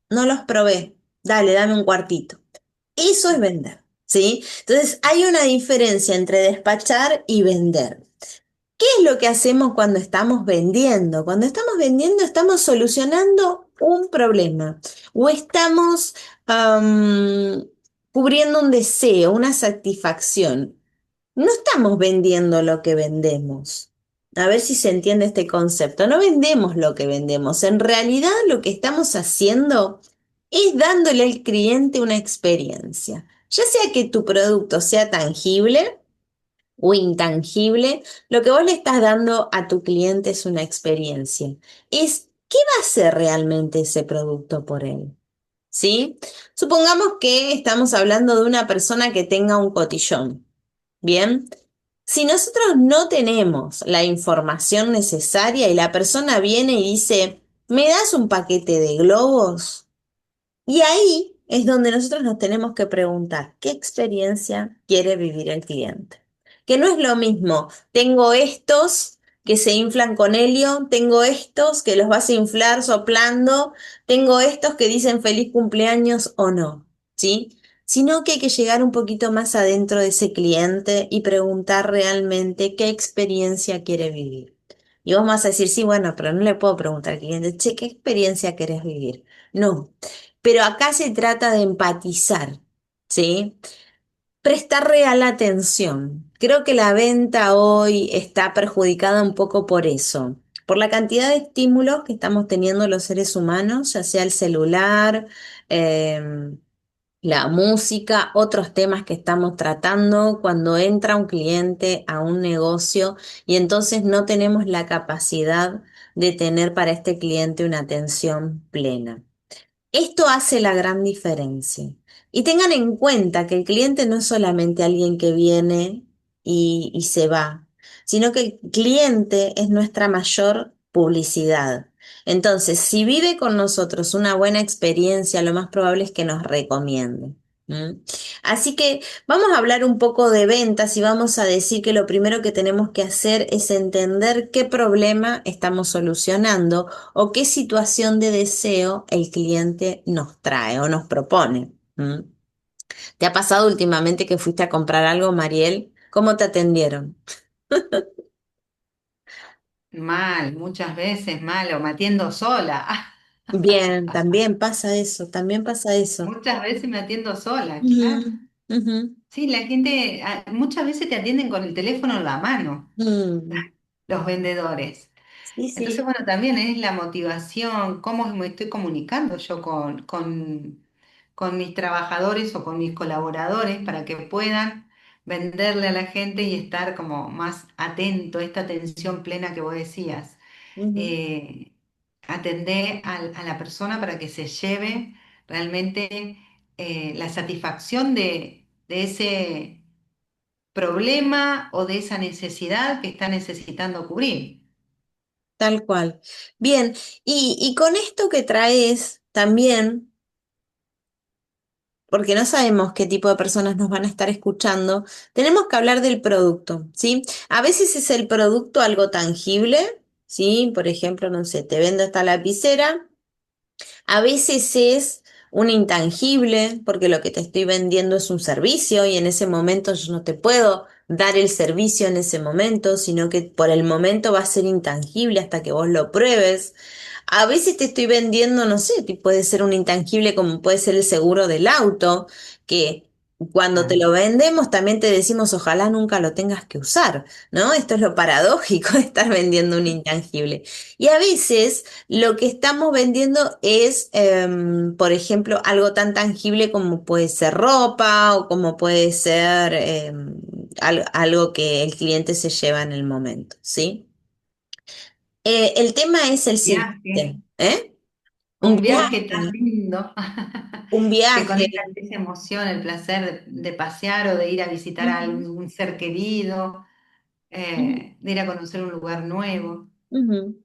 no los probé, dale, dame un cuartito. Eso es vender, ¿sí? Entonces, hay una diferencia entre despachar y vender. ¿Qué es lo que hacemos cuando estamos vendiendo? Cuando estamos vendiendo, estamos solucionando un problema o estamos am, cubriendo un deseo, una satisfacción. No estamos vendiendo lo que vendemos. A ver si se entiende este concepto. No vendemos lo que vendemos. En realidad lo que estamos haciendo es dándole al cliente una experiencia. Ya sea que tu producto sea tangible o intangible, lo que vos le estás dando a tu cliente es una experiencia. Es, ¿qué va a hacer realmente ese producto por él? ¿Sí? Supongamos que estamos hablando de una persona que tenga un cotillón. Bien, si nosotros no tenemos la información necesaria y la persona viene y dice, ¿me das un paquete de globos? Y ahí es donde nosotros nos tenemos que preguntar, ¿qué experiencia quiere vivir el cliente? Que no es lo mismo, tengo estos que se inflan con helio, tengo estos que los vas a inflar soplando, tengo estos que dicen feliz cumpleaños o no, ¿sí? Sino que hay que llegar un poquito más adentro de ese cliente y preguntar realmente qué experiencia quiere vivir. Y vos vas a decir, sí, bueno, pero no le puedo preguntar al cliente, che, ¿qué experiencia querés vivir? No, pero acá se trata de empatizar, ¿sí? Prestar real atención. Creo que la venta hoy está perjudicada un poco por eso, por la cantidad de estímulos que estamos teniendo los seres humanos, ya sea el celular, la música, otros temas que estamos tratando cuando entra un cliente a un negocio y entonces no tenemos la capacidad de tener para este cliente una atención plena. Esto hace la gran diferencia. Y tengan en cuenta que el cliente no es solamente alguien que viene y se va, sino que el cliente es nuestra mayor publicidad. Entonces, si vive con nosotros una buena experiencia, lo más probable es que nos recomiende. ¿Mm? Así que vamos a hablar un poco de ventas y vamos a decir que lo primero que tenemos que hacer es entender qué problema estamos solucionando o qué situación de deseo el cliente nos trae o nos propone. ¿Mm? ¿Te ha pasado últimamente que fuiste a comprar algo, Mariel? ¿Cómo te atendieron? Mal, muchas veces mal, o me atiendo sola. Bien, también pasa eso, también pasa eso. Muchas veces me atiendo sola, claro. Ujú, ujú, Sí, la gente, muchas veces te atienden con el teléfono en la mano, mm. los vendedores. Sí, Entonces, sí. bueno, también es la motivación, cómo me estoy comunicando yo con mis trabajadores o con mis colaboradores para que puedan venderle a la gente y estar como más atento, esta atención plena que vos decías. Ujú. eh, Atender a la persona para que se lleve realmente la satisfacción de ese problema o de esa necesidad que está necesitando cubrir. Tal cual. Bien, y con esto que traes también, porque no sabemos qué tipo de personas nos van a estar escuchando, tenemos que hablar del producto, ¿sí? A veces es el producto algo tangible, ¿sí? Por ejemplo, no sé, te vendo esta lapicera. A veces es un intangible, porque lo que te estoy vendiendo es un servicio y en ese momento yo no te puedo dar el servicio en ese momento, sino que por el momento va a ser intangible hasta que vos lo pruebes. A veces te estoy vendiendo, no sé, puede ser un intangible como puede ser el seguro del auto, que cuando te Claro. lo vendemos también te decimos ojalá nunca lo tengas que usar, ¿no? Esto es lo paradójico de estar vendiendo un intangible. Y a veces lo que estamos vendiendo es, por ejemplo, algo tan tangible como puede ser ropa o como puede ser algo que el cliente se lleva en el momento, ¿sí? El tema es el Viaje, siguiente, ¿eh? Un un viaje tan viaje, lindo un que viaje. conecta con esa emoción, el placer de pasear o de ir a visitar a Ujú, algún ser querido, ujú, de ir a conocer un lugar nuevo ujú.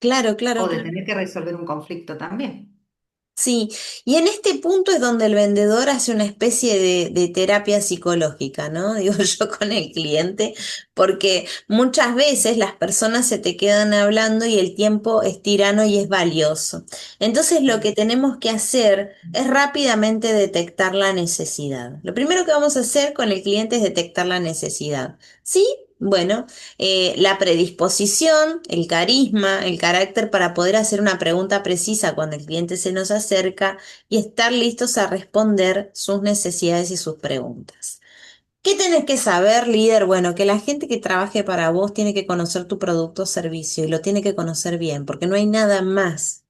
Claro, o claro, de claro. tener que resolver un conflicto también. Sí, y en este punto es donde el vendedor hace una especie de terapia psicológica, ¿no? Digo yo con el cliente, porque muchas veces las personas se te quedan hablando y el tiempo es tirano y es valioso. Entonces lo que tenemos que hacer es rápidamente detectar la necesidad. Lo primero que vamos a hacer con el cliente es detectar la necesidad. ¿Sí? Bueno, la predisposición, el carisma, el carácter para poder hacer una pregunta precisa cuando el cliente se nos acerca y estar listos a responder sus necesidades y sus preguntas. ¿Qué tenés que saber, líder? Bueno, que la gente que trabaje para vos tiene que conocer tu producto o servicio y lo tiene que conocer bien, porque no hay nada más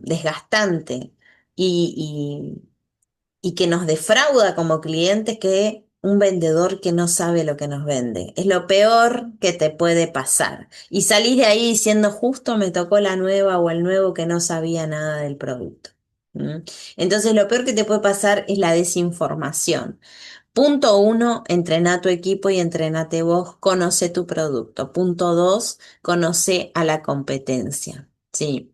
desgastante y, y que nos defrauda como clientes que un vendedor que no sabe lo que nos vende. Es lo peor que te puede pasar. Y salís de ahí diciendo justo me tocó la nueva o el nuevo que no sabía nada del producto. ¿Mm? Entonces lo peor que te puede pasar es la desinformación. Punto uno, entrena a tu equipo y entrenate vos, conoce tu producto. Punto dos, conoce a la competencia. Sí.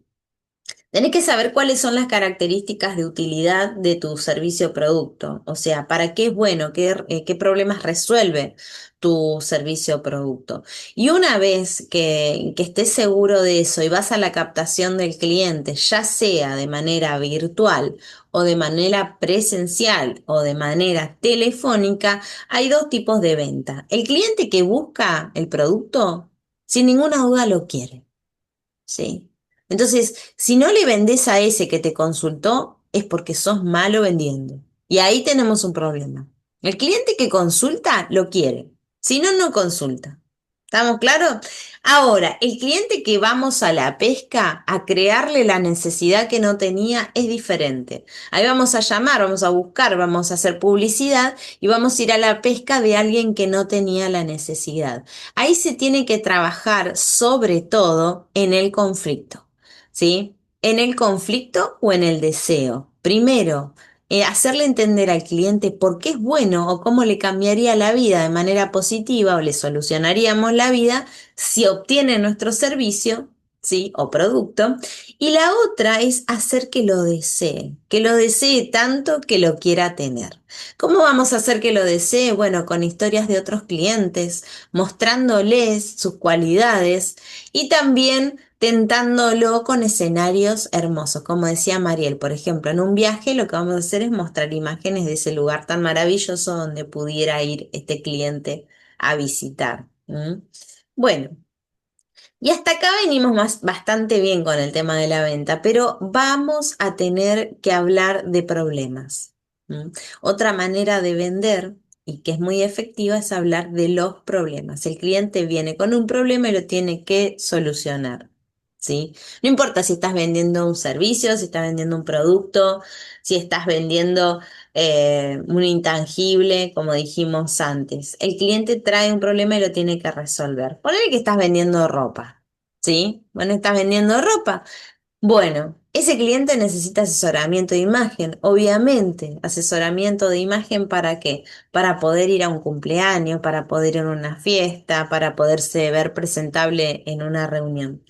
Tenés que saber cuáles son las características de utilidad de tu servicio o producto, o sea, para qué es bueno, qué problemas resuelve tu servicio o producto. Y una vez que estés seguro de eso y vas a la captación del cliente, ya sea de manera virtual o de manera presencial o de manera telefónica, hay dos tipos de venta. El cliente que busca el producto, sin ninguna duda lo quiere. Sí. Entonces, si no le vendés a ese que te consultó, es porque sos malo vendiendo. Y ahí tenemos un problema. El cliente que consulta lo quiere. Si no, no consulta. ¿Estamos claros? Ahora, el cliente que vamos a la pesca a crearle la necesidad que no tenía es diferente. Ahí vamos a llamar, vamos a buscar, vamos a hacer publicidad y vamos a ir a la pesca de alguien que no tenía la necesidad. Ahí se tiene que trabajar sobre todo en el conflicto, ¿sí? En el conflicto o en el deseo. Primero, hacerle entender al cliente por qué es bueno o cómo le cambiaría la vida de manera positiva o le solucionaríamos la vida si obtiene nuestro servicio. ¿sí? O producto. Y la otra es hacer que lo desee tanto que lo quiera tener. ¿Cómo vamos a hacer que lo desee? Bueno, con historias de otros clientes, mostrándoles sus cualidades y también tentándolo con escenarios hermosos. Como decía Mariel, por ejemplo, en un viaje lo que vamos a hacer es mostrar imágenes de ese lugar tan maravilloso donde pudiera ir este cliente a visitar. ¿Mm? Bueno. Y hasta acá venimos bastante bien con el tema de la venta, pero vamos a tener que hablar de problemas. ¿M? Otra manera de vender, y que es muy efectiva, es hablar de los problemas. El cliente viene con un problema y lo tiene que solucionar. ¿Sí? No importa si estás vendiendo un servicio, si estás vendiendo un producto, si estás vendiendo un intangible, como dijimos antes. El cliente trae un problema y lo tiene que resolver. Ponele que estás vendiendo ropa, ¿sí? Bueno, estás vendiendo ropa. Bueno, ese cliente necesita asesoramiento de imagen, obviamente. ¿Asesoramiento de imagen para qué? Para poder ir a un cumpleaños, para poder ir a una fiesta, para poderse ver presentable en una reunión.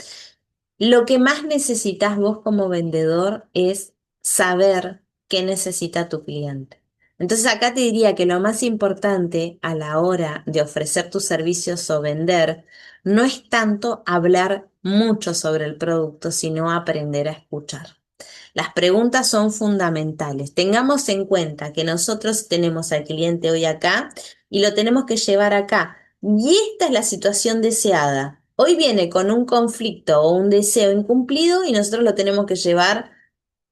Lo que más necesitas vos como vendedor es saber qué necesita tu cliente. Entonces acá te diría que lo más importante a la hora de ofrecer tus servicios o vender no es tanto hablar mucho sobre el producto, sino aprender a escuchar. Las preguntas son fundamentales. Tengamos en cuenta que nosotros tenemos al cliente hoy acá y lo tenemos que llevar acá. Y esta es la situación deseada. Hoy viene con un conflicto o un deseo incumplido y nosotros lo tenemos que llevar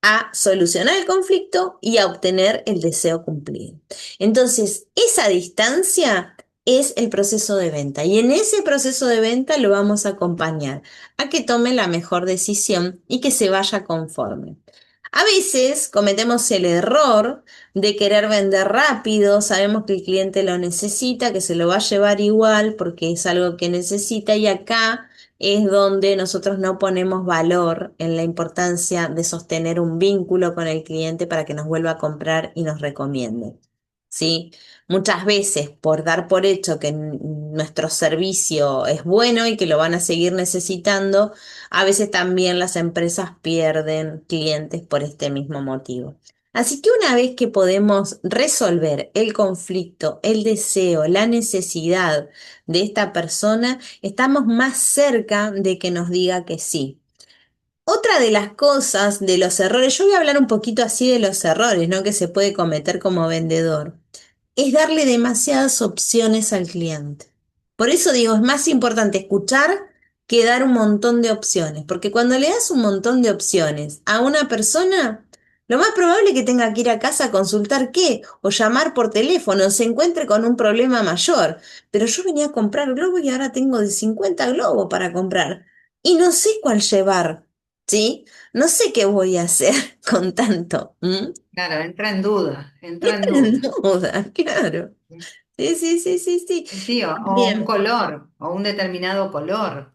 a solucionar el conflicto y a obtener el deseo cumplido. Entonces, esa distancia es el proceso de venta y en ese proceso de venta lo vamos a acompañar a que tome la mejor decisión y que se vaya conforme. A veces cometemos el error de querer vender rápido, sabemos que el cliente lo necesita, que se lo va a llevar igual porque es algo que necesita y acá es donde nosotros no ponemos valor en la importancia de sostener un vínculo con el cliente para que nos vuelva a comprar y nos recomiende. ¿Sí? Muchas veces por dar por hecho que nuestro servicio es bueno y que lo van a seguir necesitando, a veces también las empresas pierden clientes por este mismo motivo. Así que una vez que podemos resolver el conflicto, el deseo, la necesidad de esta persona, estamos más cerca de que nos diga que sí. Otra de las cosas, de los errores, yo voy a hablar un poquito así de los errores, ¿no? Que se puede cometer como vendedor, es darle demasiadas opciones al cliente. Por eso digo, es más importante escuchar que dar un montón de opciones, porque cuando le das un montón de opciones a una persona, lo más probable es que tenga que ir a casa a consultar qué, o llamar por teléfono, se encuentre con un problema mayor. Pero yo venía a comprar globos y ahora tengo de 50 globos para comprar y no sé cuál llevar, ¿sí? No sé qué voy a hacer con tanto. ¿M? Claro, entra en duda, entra en Entran en duda. duda, claro. Sí, sí, sí, sí, sí. Sí, o un Bien, color, o un determinado color.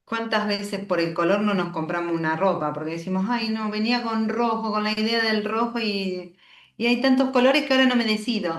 ¿Cuántas veces por el color no nos compramos una ropa? Porque decimos, ay, no, venía con rojo, con la idea del rojo y hay tantos colores que ahora no me decido.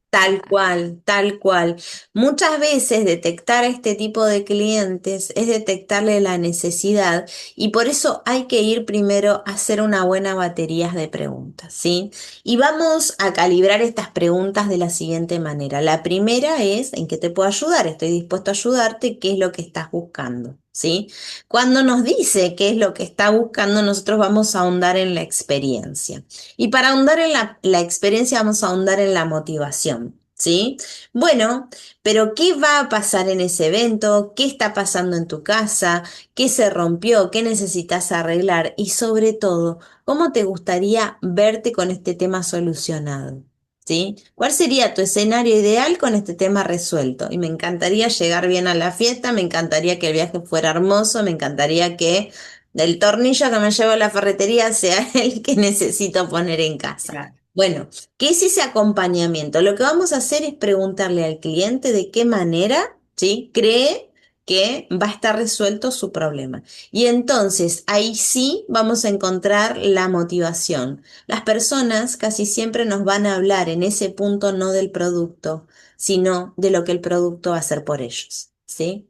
tal cual, tal cual. Muchas veces detectar a este tipo de clientes es detectarle la necesidad y por eso hay que ir primero a hacer una buena batería de preguntas, ¿sí? Y vamos a calibrar estas preguntas de la siguiente manera. La primera es, ¿en qué te puedo ayudar? Estoy dispuesto a ayudarte, ¿qué es lo que estás buscando? ¿Sí? Cuando nos dice qué es lo que está buscando, nosotros vamos a ahondar en la experiencia. Y para ahondar en la experiencia vamos a ahondar en la motivación, ¿sí? Bueno, pero ¿qué va a pasar en ese evento? ¿Qué está pasando en tu casa? ¿Qué se rompió? ¿Qué necesitas arreglar? Y sobre todo, ¿cómo te gustaría verte con este tema solucionado? ¿Sí? ¿Cuál sería tu escenario ideal con este tema resuelto? Y me encantaría llegar bien a la fiesta, me encantaría que el viaje fuera hermoso, me encantaría que del tornillo que me llevo a la ferretería sea el que necesito poner en casa. Claro. Bueno, ¿qué es ese acompañamiento? Lo que vamos a hacer es preguntarle al cliente de qué manera, ¿sí? Cree que va a estar resuelto su problema. Y entonces ahí sí vamos a encontrar la motivación. Las personas casi siempre nos van a hablar en ese punto no del producto, sino de lo que el producto va a hacer por ellos, ¿sí?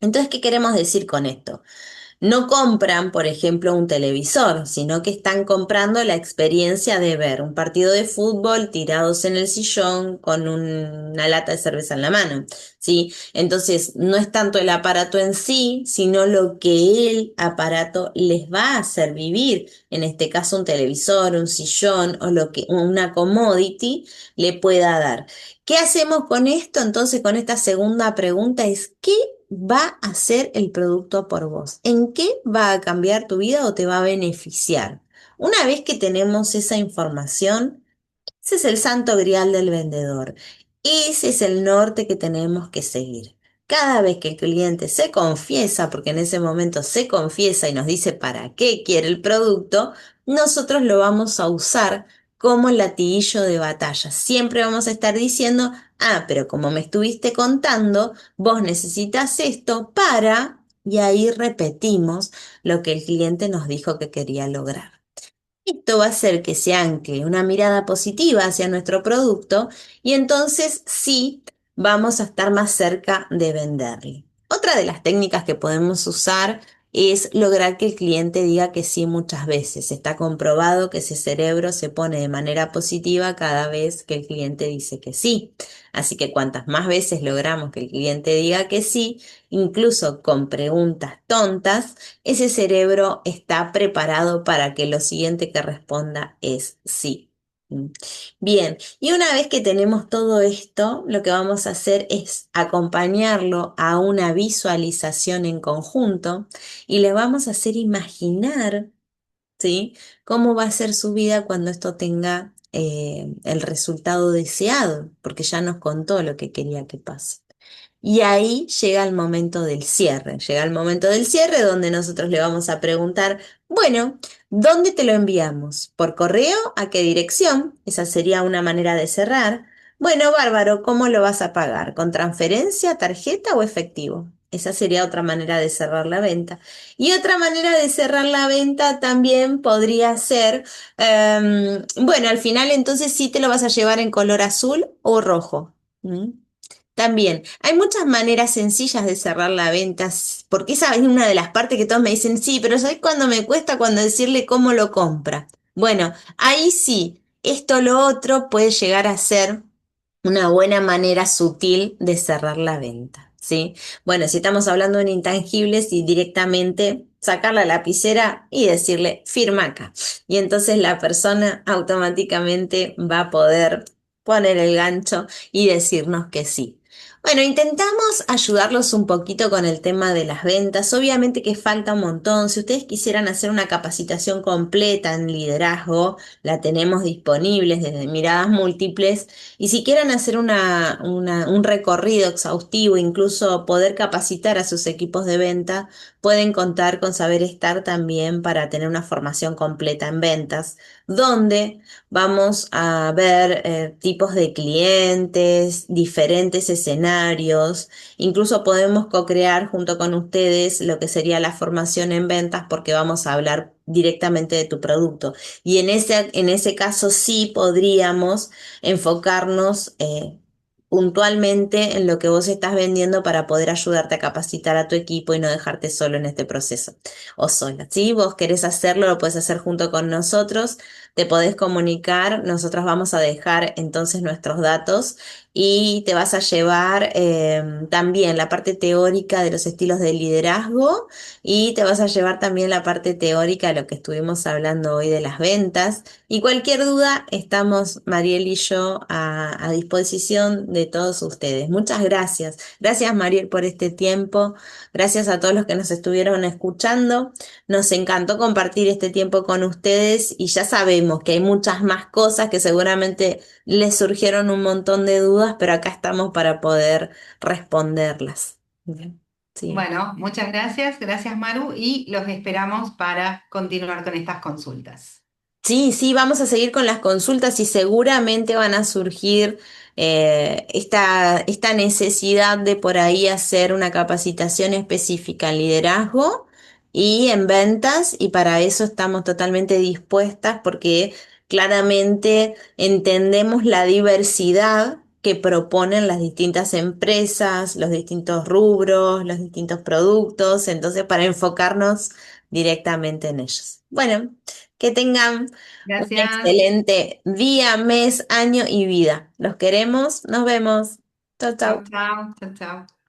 Entonces, ¿qué queremos decir con esto? No compran, por ejemplo, un televisor, sino que están comprando la experiencia de ver un partido de fútbol tirados en el sillón con una lata de cerveza en la mano, ¿sí? Entonces, no es tanto el aparato en sí, sino lo que el aparato les va a hacer vivir. En este caso, un televisor, un sillón o lo que una commodity le pueda dar. ¿Qué hacemos con esto? Entonces, con esta segunda pregunta es, ¿qué va a hacer el producto por vos? ¿En qué va a cambiar tu vida o te va a beneficiar? Una vez que tenemos esa información, ese es el santo grial del vendedor. Ese es el norte que tenemos que seguir. Cada vez que el cliente se confiesa, porque en ese momento se confiesa y nos dice para qué quiere el producto, nosotros lo vamos a usar como latiguillo de batalla. Siempre vamos a estar diciendo, ah, pero como me estuviste contando, vos necesitas esto para, y ahí repetimos lo que el cliente nos dijo que quería lograr. Esto va a hacer que se ancle una mirada positiva hacia nuestro producto y entonces sí vamos a estar más cerca de venderle. Otra de las técnicas que podemos usar es lograr que el cliente diga que sí muchas veces. Está comprobado que ese cerebro se pone de manera positiva cada vez que el cliente dice que sí. Así que cuantas más veces logramos que el cliente diga que sí, incluso con preguntas tontas, ese cerebro está preparado para que lo siguiente que responda es sí. Mm. Bien, y una vez que tenemos todo esto, lo que vamos a hacer es acompañarlo a una visualización en conjunto y le vamos a hacer imaginar, ¿sí? Cómo va a ser su vida cuando esto tenga el resultado deseado, porque ya nos contó lo que quería que pase. Y ahí llega el momento del cierre. Llega el momento del cierre donde nosotros le vamos a preguntar, bueno, ¿dónde te lo enviamos? ¿Por correo? ¿A qué dirección? Esa sería una manera de cerrar. Bueno, bárbaro, ¿cómo lo vas a pagar? ¿Con transferencia, tarjeta o efectivo? Esa sería otra manera de cerrar la venta. Y otra manera de cerrar la venta también podría ser, bueno, al final entonces sí te lo vas a llevar en color azul o rojo. ¿Mm? También, hay muchas maneras sencillas de cerrar la venta, porque esa es una de las partes que todos me dicen, sí, pero ¿sabes cuándo me cuesta cuando decirle cómo lo compra? Bueno, ahí sí, esto lo otro puede llegar a ser una buena manera sutil de cerrar la venta, ¿sí? Bueno, si estamos hablando de intangibles y directamente sacar la lapicera y decirle firma acá. Y entonces la persona automáticamente va a poder poner el gancho y decirnos que sí. Bueno, intentamos ayudarlos un poquito con el tema de las ventas. Obviamente que falta un montón. Si ustedes quisieran hacer una capacitación completa en liderazgo, la tenemos disponible desde miradas múltiples. Y si quieren hacer un recorrido exhaustivo, incluso poder capacitar a sus equipos de venta, pueden contar con Saber Estar también para tener una formación completa en ventas, donde vamos a ver tipos de clientes, diferentes escenarios, incluso podemos co-crear junto con ustedes lo que sería la formación en ventas porque vamos a hablar directamente de tu producto. Y en ese caso sí podríamos enfocarnos puntualmente en lo que vos estás vendiendo para poder ayudarte a capacitar a tu equipo y no dejarte solo en este proceso o sola. Si vos querés hacerlo, lo puedes hacer junto con nosotros, te podés comunicar, nosotros vamos a dejar entonces nuestros datos y te vas a llevar también la parte teórica de los estilos de liderazgo y te vas a llevar también la parte teórica de lo que estuvimos hablando hoy de las ventas. Y cualquier duda, estamos Mariel y yo a disposición de todos ustedes. Muchas gracias. Gracias, Mariel, por este tiempo. Gracias a todos los que nos estuvieron escuchando. Nos encantó compartir este tiempo con ustedes y ya sabemos que hay muchas más cosas que seguramente les surgieron un montón de dudas, pero acá estamos para poder responderlas. Bien. Sí. Bueno, muchas gracias, gracias Maru, y los esperamos para continuar con estas consultas. Sí, sí, vamos a seguir con las consultas y seguramente van a surgir esta necesidad de por ahí hacer una capacitación específica en liderazgo y en ventas y para eso estamos totalmente dispuestas porque claramente entendemos la diversidad que proponen las distintas empresas, los distintos rubros, los distintos productos, entonces para enfocarnos directamente en ellos. Bueno, que tengan un Gracias. excelente día, mes, año y vida. Los queremos, nos vemos. Chau, Chao, chau. chao, chao, chao.